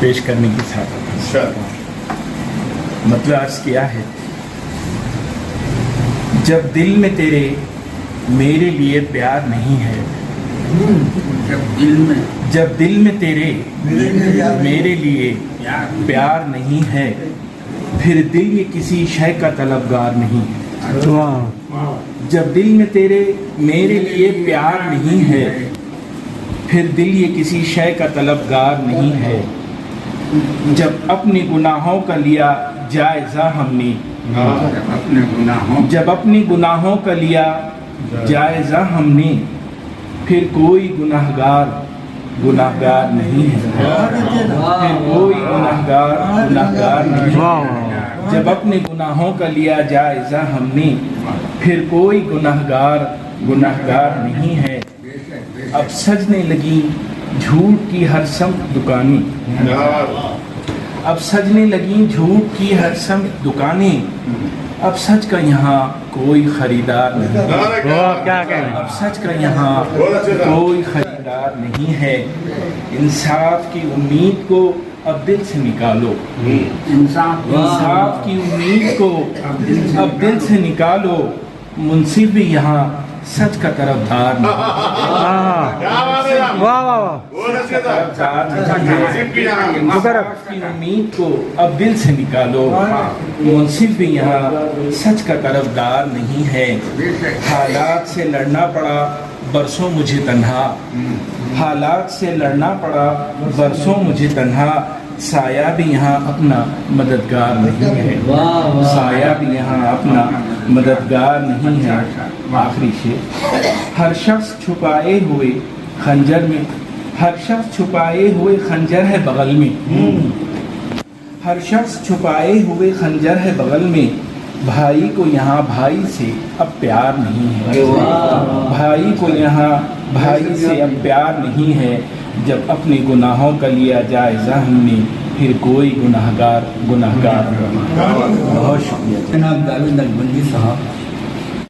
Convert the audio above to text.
پیش کرنے کی سعادت مطلب عرض کیا ہے، جب دل میں تیرے میرے لیے پیار نہیں ہے، جب دل میں تیرے میرے لیے پیار نہیں ہے، پھر دل یہ کسی شے کا طلبگار نہیں ہے۔ جب دل میں تیرے میرے لیے پیار نہیں ہے، پھر دل یہ کسی شے کا طلبگار نہیں ہے۔ جب اپنے گناہوں کا لیا جائزہ ہم نے، جب اپنے گناہوں کا لیا جائزہ ہم نے، پھر کوئی گناہگار نہیں ہے، پھر کوئی گناہگار نہیں ہے۔ جب اپنے گناہوں کا لیا جائزہ ہم نے، پھر کوئی گناہگار نہیں ہے۔ اب سجنے لگی جھوٹ کی ہر سمت دکانیں، اب سجنے لگیں جھوٹ کی ہر سمت دکانیں، اب سچ کا یہاں کوئی خریدار نہیں، اب سچ کا یہاں کوئی خریدار نہیں ہے۔ انصاف کی امید کو اب دل سے نکالو، انصاف کی امید کو اب دل سے نکالو، منصف بھی یہاں سچ کا طرفدار نہیں، انصاف کی امید کو اب دل سے نکالو، منصف بھی یہاں سچ کا طرفدار نہیں ہے۔ حالات سے لڑنا پڑا برسوں مجھے تنہا، حالات سے لڑنا پڑا برسوں مجھے تنہا، سایہ بھی یہاں اپنا مددگار نہیں ہے، سایہ بھی یہاں اپنا مددگار نہیں ہے۔ آخری شعر، ہر شخص چھپائے ہوئے خنجر میں، ہر شخص چھپائے ہوئے خنجر ہے بغل میں، ہر شخص چھپائے ہوئے خنجر ہے بغل میں، بھائی کو یہاں بھائی سے اب پیار نہیں ہے، بھائی کو یہاں بھائی سے اب پیار نہیں ہے۔ جب اپنے گناہوں کا لیا جائزہ ہم نے، پھر کوئی گناہگار نہیں۔ بہت شکریہ جناب جاوید نقشبندی صاحب۔